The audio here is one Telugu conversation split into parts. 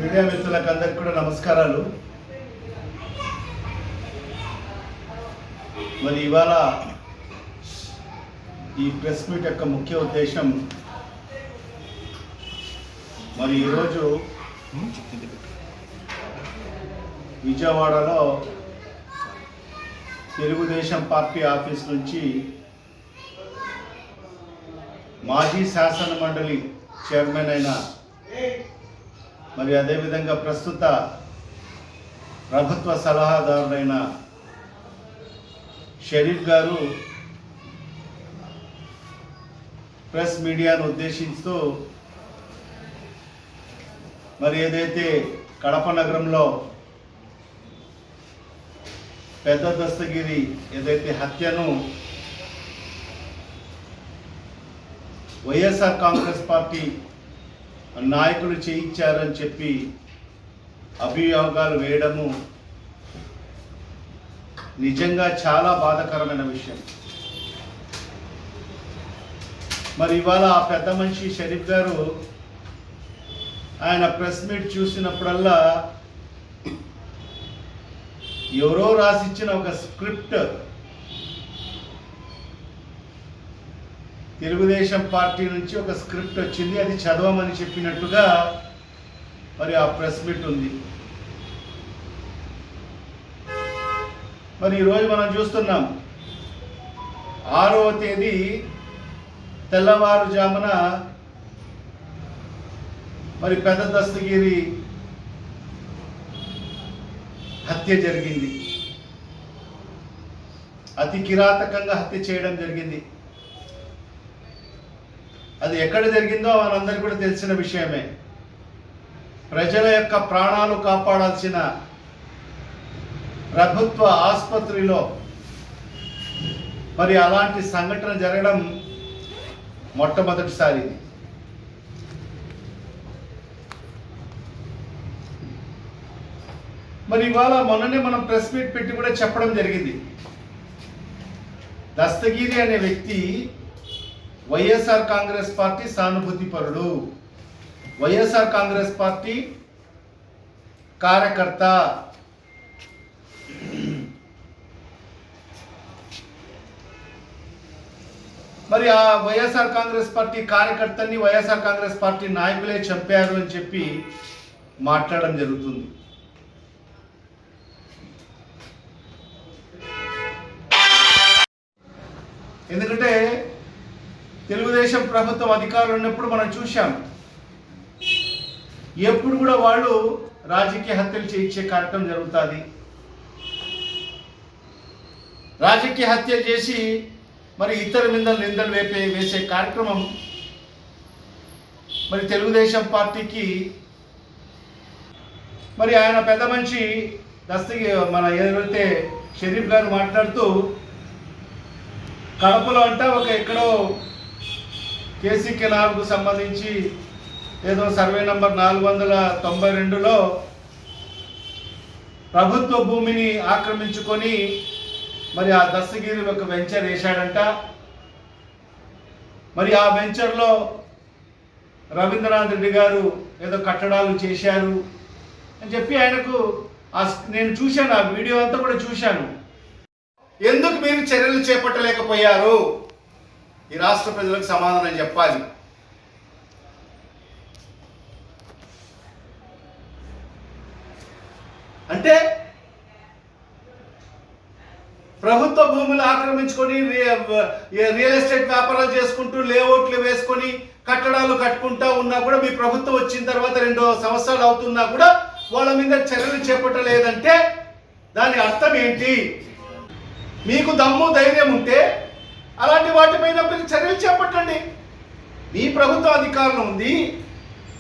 మీడియా మిత్రులకు అందరికీ కూడా నమస్కారాలు. మరి ఇవాళ ఈ ప్రెస్ మీట్ యొక్క ముఖ్య ఉద్దేశం, మరి ఈరోజు విజయవాడలో తెలుగుదేశం పార్టీ ఆఫీస్ నుంచి మాజీ శాసన మండలి చైర్మన్ అయిన మరి అదేవిధంగా ప్రస్తుత ప్రభుత్వ సలహాదారులైన షరీఫ్ గారు ప్రెస్ మీడియాను ఉద్దేశిస్తూ మరి ఏదైతే కడప నగరంలో పెద్ద దస్తగిరి ఏదైతే హత్యను వైఎస్ఆర్ కాంగ్రెస్ పార్టీ నాయకులు చేయించారని చెప్పి అభియోగాలు వేయడము నిజంగా చాలా బాధాకరమైన విషయం. మరి ఇవాళ ఆ పెద్ద మనిషి షరీఫ్ గారు ఆయన ప్రెస్ మీట్ చూసినప్పుడల్లా ఎవరో రాసిచ్చిన ఒక స్క్రిప్ట్, తెలుగుదేశం పార్టీ నుంచి ఒక స్క్రిప్ట్ వచ్చింది, అది చదవమని చెప్పినట్టుగా మరి ఆ ప్రెస్ మీట్ ఉంది. మరి ఈరోజు మనం చూస్తున్నాం 6వ తేదీ తెల్లవారుజామున మరి పెద్ద దస్తగిరి హత్య జరిగింది. అతి కిరాతకంగా హత్య చేయడం జరిగింది. అది ఎక్కడ జరిగిందో మనందరికీ కూడా తెలిసిన విషయమే. ప్రజల యొక్క ప్రాణాలు కాపాడాల్సిన ప్రభుత్వ ఆసుపత్రిలో మరి అలాంటి సంఘటన జరగడం మొట్టమొదటిసారి. మరి ఇవాళ మొన్ననే మనం ప్రెస్ మీట్ పెట్టి కూడా చెప్పడం జరిగింది. దస్తగిరి అనే వ్యక్తి వైఎస్ఆర్ కాంగ్రెస్ పార్టీ సానుభూతి పరుడు, వైఎస్ఆర్ కాంగ్రెస్ పార్టీ కార్యకర్త. మరి ఆ వైఎస్ఆర్ కాంగ్రెస్ పార్టీ కార్యకర్తని వైఎస్ఆర్ కాంగ్రెస్ పార్టీ నాయకులే చంపారు అని చెప్పి మాట్లాడడం జరుగుతుంది. ఎందుకంటే తెలుగుదేశం ప్రభుత్వం అధికారులు ఉన్నప్పుడు మనం చూశాం, ఎప్పుడు కూడా వాళ్ళు రాజకీయ హత్యలు చేయించే కార్యక్రమం జరుగుతుంది. రాజకీయ హత్య చేసి మరి ఇతర నిందలు వేసే కార్యక్రమం మరి తెలుగుదేశం పార్టీకి. మరి ఆయన పెద్ద మనిషి మన ఏదైతే షరీఫ్ గారు మాట్లాడుతూ కడపలో అంట ఒక ఎక్కడో కేసీ కెనాల్కు సంబంధించి ఏదో సర్వే నంబర్ 492లో ప్రభుత్వ భూమిని ఆక్రమించుకొని మరి ఆ దస్తగిరి ఒక వెంచర్ వేశాడంట. మరి ఆ వెంచర్లో రవీంద్రనాథ్ రెడ్డి గారు ఏదో కట్టడాలు చేశారు అని చెప్పి ఆయనకు నేను చూశాను, ఆ వీడియో అంతా కూడా చూశాను. ఎందుకు మీరు చర్యలు చేపట్టలేకపోయారు? ఈ రాష్ట్ర ప్రజలకు సమాధానం చెప్పాలి. అంటే ప్రభుత్వ భూములు ఆక్రమించుకొని రియల్ ఎస్టేట్ వ్యాపారాలు చేసుకుంటూ లేఅవుట్లు వేసుకొని కట్టడాలు కట్టుకుంటా ఉన్నా కూడా మీ ప్రభుత్వం వచ్చిన తర్వాత 2 సంవత్సరాలు అవుతున్నా కూడా వాళ్ళ మీద చర్యలు చేపట్టలేదంటే దాని అర్థం ఏంటి? మీకు దమ్ము ధైర్యం ఉంటే అలాంటి వాటిపైన మీరు చర్యలు చేపట్టండి. మీ ప్రభుత్వ అధికారులు ఉంది,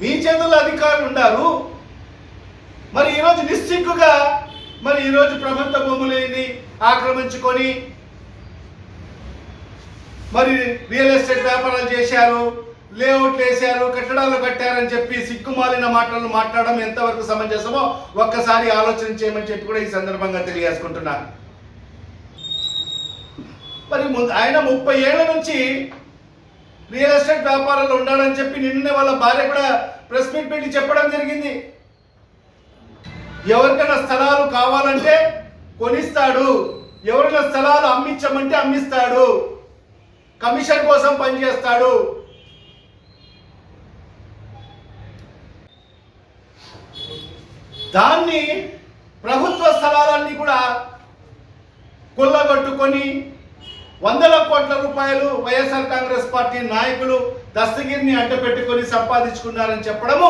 మీ చేతుల్లో అధికారులు ఉన్నారు. మరి ఈరోజు నిస్సిగ్గుగా మరి ఈరోజు ప్రభుత్వ భూములని ఆక్రమించుకొని మరి రియల్ ఎస్టేట్ వ్యాపారాలు చేశారు, లేఅవుట్లు వేశారు, కట్టడాలు కట్టారని చెప్పి సిగ్గుమాలిన మాటలను మాట్లాడడం ఎంతవరకు సమంజసమో ఒక్కసారి ఆలోచన చేయమని చెప్పి కూడా ఈ సందర్భంగా తెలియజేసుకుంటున్నాను. మరి ఆయన 30 ఏళ్ల నుంచి రియల్ ఎస్టేట్ వ్యాపారాలు ఉండాలని చెప్పి నిన్నే వాళ్ళ భార్య కూడా ప్రెస్ మీట్ పెట్టి చెప్పడం జరిగింది. ఎవరికైనా స్థలాలు కావాలంటే కొనిస్తాడు, ఎవరైనా స్థలాలు అమ్మించమంటే అమ్మిస్తాడు, కమిషన్ కోసం పనిచేస్తాడు. దాన్ని ప్రభుత్వ స్థలాలన్నీ కూడా కొల్లగొట్టుకొని వందల కోట్ల రూపాయలు వైఎస్ఆర్ కాంగ్రెస్ పార్టీ నాయకులు దస్తగిరిని అడ్డపెట్టుకొని సంపాదించుకున్నారని చెప్పడము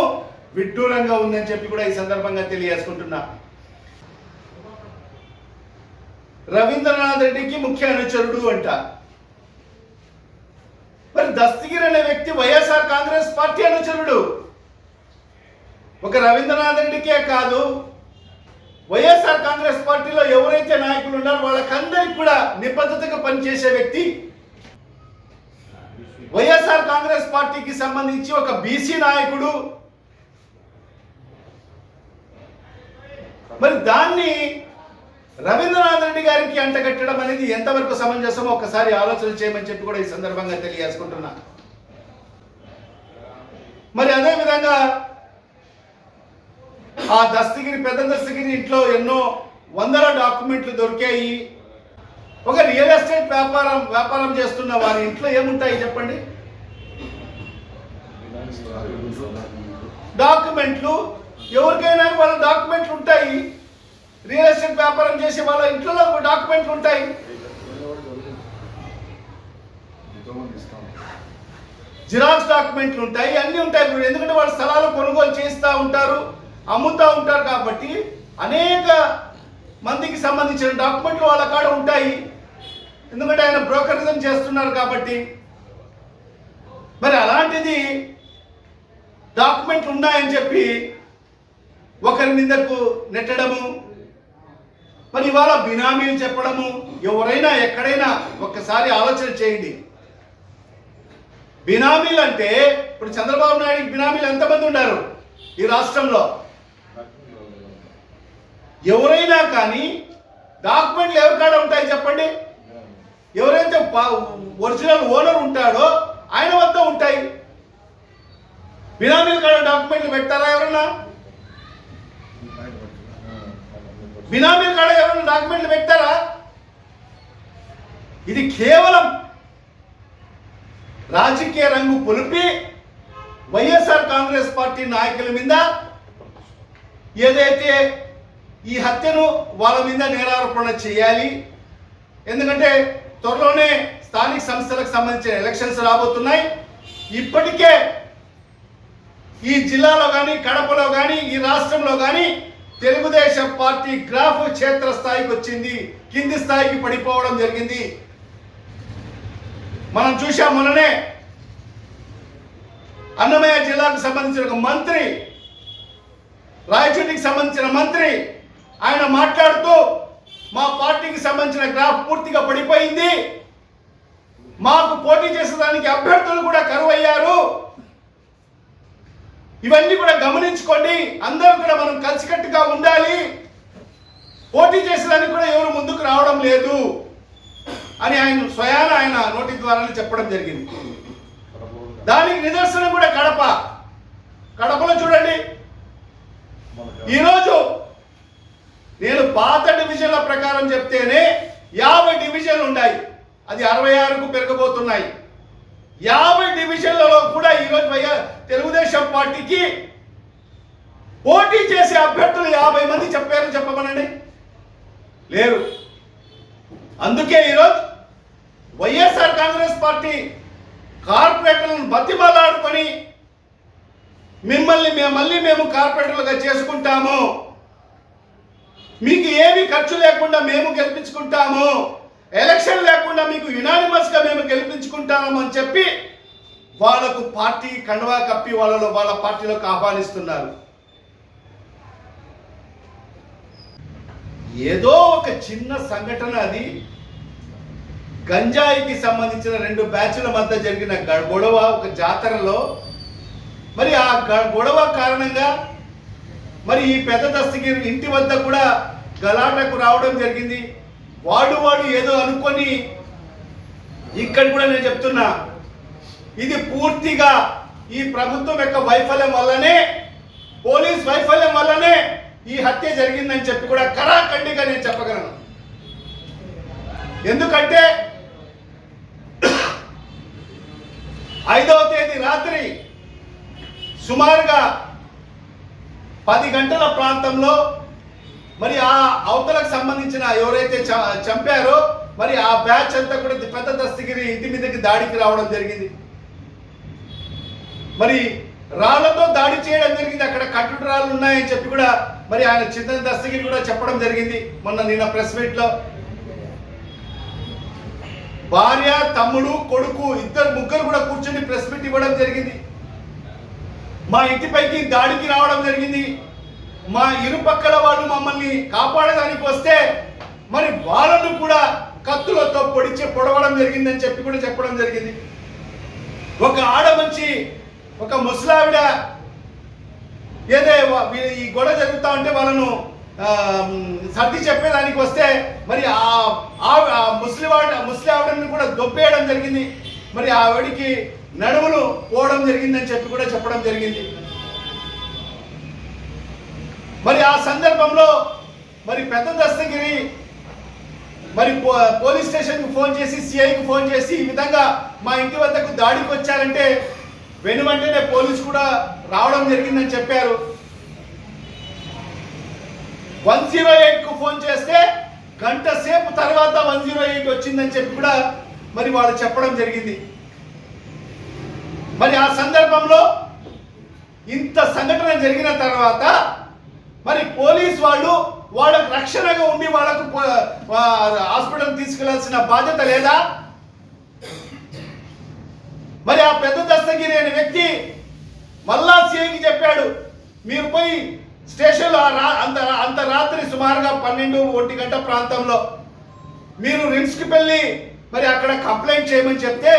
విడ్డూరంగా ఉందని చెప్పి కూడా ఈ సందర్భంగా తెలియజేసుకుంటున్నా. రవీంద్రనాథ్ రెడ్డికి ముఖ్య అనుచరుడు అంట. మరి దస్తగిరి అనే వ్యక్తి వైఎస్ఆర్ కాంగ్రెస్ పార్టీ అనుచరుడు. ఒక రవీంద్రనాథ్ రెడ్డికే కాదు, వైఎస్ఆర్ కాంగ్రెస్ పార్టీలో ఎవరైతే నాయకులు ఉన్నారో వాళ్ళకందరికి కూడా నిబద్ధతగా పనిచేసే వ్యక్తి. వైఎస్ఆర్ కాంగ్రెస్ పార్టీకి సంబంధించి ఒక బీసీ నాయకుడు. మరి దాన్ని రవీంద్రనాథ్ రెడ్డి గారికి అంటగట్టడం అనేది ఎంతవరకు సమంజసమో ఒకసారి ఆలోచన చేయమని చెప్పి కూడా ఈ సందర్భంగా తెలియజేసుకుంటున్నా. మరి అదే విధంగా ఆ పెద్ద దస్తగిరి ఇంట్లో ఎన్నో వందల డాక్యుమెంట్లు దొరికాయి. ఒక రియల్ ఎస్టేట్ వ్యాపారం చేస్తున్న వారి ఇంట్లో ఏముంటాయి చెప్పండి? డాక్యుమెంట్లు. ఎవరికైనా వాళ్ళ డాక్యుమెంట్లు ఉంటాయి. రియల్ ఎస్టేట్ వ్యాపారం చేసే వాళ్ళ ఇంట్లో డాక్యుమెంట్లు ఉంటాయి. జిరాక్స్ డాక్యుమెంట్లు ఉంటాయి, అన్నీ ఉంటాయి. ఎందుకంటే వాళ్ళ స్థలాలు కొనుగోలు చేస్తూ ఉంటారు, అమ్ముతూ ఉంటారు. కాబట్టి అనేక మందికి సంబంధించిన డాక్యుమెంట్లు వాళ్ళ కాడ ఉంటాయి. ఎందుకంటే ఆయన బ్రోకరిజం చేస్తున్నారు కాబట్టి. మరి అలాంటిది డాక్యుమెంట్లు ఉన్నాయని చెప్పి ఒకరి మీదకు నెట్టడము, మరి ఇవాళ బినామీలు చెప్పడము. ఎవరైనా ఎక్కడైనా ఒక్కసారి ఆలోచన చేయండి. బినామీలు అంటే ఇప్పుడు చంద్రబాబు నాయుడు బినామీలు ఎంతమంది ఉన్నారు ఈ రాష్ట్రంలో? ఎవరైనా కానీ డాక్యుమెంట్లు ఎవరి కాడ ఉంటాయి చెప్పండి? ఎవరైతే ఒరిజినల్ ఓనర్ ఉంటాడో ఆయన వద్ద ఉంటాయి. బినామీల కాడ డాక్యుమెంట్లు పెట్టారా ఎవరన్నా? బినామీల కాడ ఎవరైనా డాక్యుమెంట్లు పెట్టారా? ఇది కేవలం రాజకీయ రంగు పొలిపి వైఎస్ఆర్ కాంగ్రెస్ పార్టీ నాయకుల మీద ఏదైతే ఈ హత్యను వాళ్ళ మీద నేరారోపణ చేయాలి. ఎందుకంటే త్వరలోనే స్థానిక సంస్థలకు సంబంధించిన ఎలక్షన్స్ రాబోతున్నాయి. ఇప్పటికే ఈ జిల్లాలో కానీ, కడపలో కానీ, ఈ రాష్ట్రంలో కానీ తెలుగుదేశం పార్టీ గ్రాఫ్ క్షేత్రస్థాయికి వచ్చింది, కింది స్థాయికి పడిపోవడం జరిగింది. మనం చూసాం మొన్ననే అన్నమయ్య జిల్లాకు సంబంధించిన ఒక మంత్రి, రాయచూటికి సంబంధించిన మంత్రి, ఆయన మాట్లాడుతూ మా పార్టీకి సంబంధించిన గ్రాఫ్ పూర్తిగా పడిపోయింది, మాకు పోటీ చేసేదానికి అభ్యర్థులు కూడా కరువయ్యారు, ఇవన్నీ కూడా గమనించుకోండి, అందరూ కూడా మనం కలిసికట్టుగా ఉండాలి, పోటీ చేసేదానికి కూడా ఎవరు ముందుకు రావడం లేదు అని ఆయన నోటి ద్వారా చెప్పడం జరిగింది. దానికి నిదర్శనం కూడా కడపలో చూడండి. ఈరోజు నేను పాత డివిజన్ల ప్రకారం చెప్తేనే 50 డివిజన్లు ఉన్నాయి, అది 66కు పెరగబోతున్నాయి. 50 డివిజన్లలో కూడా ఈరోజు తెలుగుదేశం పార్టీకి పోటీ చేసే అభ్యర్థులు 50 మంది చెప్పమనండి, లేరు. అందుకే ఈరోజు వైఎస్ఆర్ కాంగ్రెస్ పార్టీ కార్పొరేటర్లను బతిమలాడుకొని మళ్ళీ మేము కార్పొరేటర్లుగా చేసుకుంటాము, మీకు ఏమి ఖర్చు లేకుండా మేము గెలిపించుకుంటాము, ఎలక్షన్ లేకుండా మీకు యునానిమస్గా మేము గెలిపించుకుంటాము అని చెప్పి వాళ్ళకు పార్టీ కండువా కప్పి వాళ్ళ పార్టీలోకి ఆహ్వానిస్తున్నారు. ఏదో ఒక చిన్న సంఘటన, అది గంజాయికి సంబంధించిన 2 బ్యాచ్ల మధ్య జరిగిన గొడవ ఒక జాతరలో. మరి ఆ గొడవ కారణంగా మరి ఈ పెద్ద దస్తగిరి ఇంటి వద్ద కూడా గలాటకు రావడం జరిగింది. వాడు ఏదో అనుకొని, ఇక్కడ కూడా నేను చెప్తున్నా, ఇది పూర్తిగా ఈ ప్రభుత్వం యొక్క వైఫల్యం వల్లనే, పోలీస్ వైఫల్యం వల్లనే ఈ హత్య జరిగిందని చెప్పి కూడా కరాఖండిగా నేను చెప్పగలను. ఎందుకంటే 5వ తేదీ రాత్రి సుమారుగా 10 గంటల ప్రాంతంలో మరి ఆ అవతలకు సంబంధించిన ఎవరైతే చంపారో మరి ఆ బ్యాచ్ అంతా కూడా పెద్ద దస్తగిరి ఇంటి మీదకి దాడికి రావడం జరిగింది. మరి రాళ్లతో దాడి చేయడం జరిగింది. అక్కడ కట్టుడు రాళ్ళు ఉన్నాయని చెప్పి కూడా మరి ఆయన చిన్న దస్తగిరి కూడా చెప్పడం జరిగింది నిన్న ప్రెస్ మీట్ లో. భార్య, తమ్ముడు, కొడుకు ముగ్గురు కూడా కూర్చొని ప్రెస్ మీట్ ఇవ్వడం జరిగింది. మా ఇంటిపైకి దాడికి రావడం జరిగింది. మా ఇరుపక్కల వాళ్ళు మమ్మల్ని కాపాడడానికి వస్తే మరి వాళ్ళను కూడా కత్తులతో పొడవడం జరిగిందని చెప్పి కూడా చెప్పడం జరిగింది. ఒక ఆడ మంచి ఒక ముసలావిడ ఈ గొడవ జరుగుతా ఉంటే వాళ్ళను సర్ది చెప్పేదానికి వస్తే మరి ఆ ముసలావిడని కూడా దొబ్బేయడం జరిగింది. మరి ఆవిడికి నడుములు పోవడం జరిగిందని చెప్పి కూడా చెప్పడం జరిగింది. మరి ఆ సందర్భంలో మరి పెద్ద దస్తగిరి మరి పోలీస్ స్టేషన్కి ఫోన్ చేసి సిఐకి ఫోన్ చేసి ఈ విధంగా మా ఇంటి వద్దకు దాడికి వచ్చారంటే వెంటనే పోలీసు కూడా రావడం జరిగిందని చెప్పారు. 108కు ఫోన్ చేస్తే గంట సేపు తర్వాత 108 వచ్చిందని చెప్పి కూడా మరి వాళ్ళు చెప్పడం జరిగింది. మరి ఆ సందర్భంలో ఇంత సంఘటన జరిగిన తర్వాత మరి పోలీస్ వాళ్ళకు రక్షణగా ఉండి వాళ్ళకు హాస్పిటల్ తీసుకెళ్లాల్సిన బాధ్యత లేదా? మరి ఆ పెద్ద దస్తగిరి అనే వ్యక్తి మళ్ళా సిఐకి చెప్పాడు, మీరు పోయి స్టేషన్లో అంత రాత్రి సుమారుగా 12-1 గంట ప్రాంతంలో మీరు రిమ్స్కి వెళ్ళి మరి అక్కడ కంప్లైంట్ చేయమని చెప్తే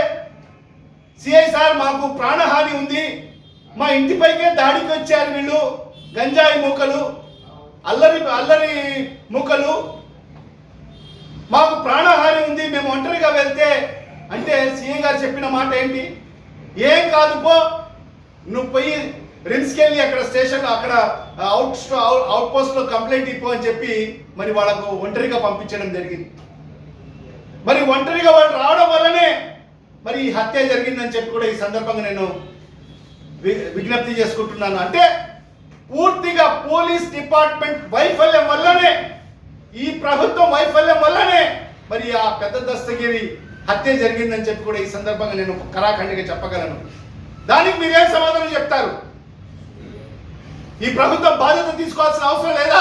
సిఐ సార్ మాకు ప్రాణహాని ఉంది, మా ఇంటిపైకే దాడికి వచ్చారు వీళ్ళు, గంజాయి మూకలు, అల్లరి మూకలు, మాకు ప్రాణహాని ఉంది, మేము ఒంటరిగా వెళ్తే అంటే సిఐ గారు చెప్పిన మాట ఏంటి? ఏం కాదు పో, నువ్వు పోయి రిమ్స్కి వెళ్ళి అక్కడ స్టేషన్ అక్కడ అవుట్ పోస్ట్లో కంప్లైంట్ ఇప్పో అని చెప్పి మరి వాళ్ళకు ఒంటరిగా పంపించడం జరిగింది. మరి ఒంటరిగా వాళ్ళు రావడం వల్లనే మరి ఈ హత్య జరిగిందని చెప్పి కూడా ఈ సందర్భంగా నేను విజ్ఞప్తి చేసుకుంటున్నాను. అంటే పూర్తిగా పోలీస్ డిపార్ట్మెంట్ వైఫల్యం వల్లనే, ఈ ప్రభుత్వం వైఫల్యం వల్లనే మరి ఆ పెద్ద దస్తగిరి హత్య జరిగిందని చెప్పి కూడా ఈ సందర్భంగా నేను కరాఖండిగా చెప్పగలను. దానికి మీరేం సమాధానం చెప్తారు? ఈ ప్రభుత్వం బాధ్యత తీసుకోవాల్సిన అవసరం లేదా?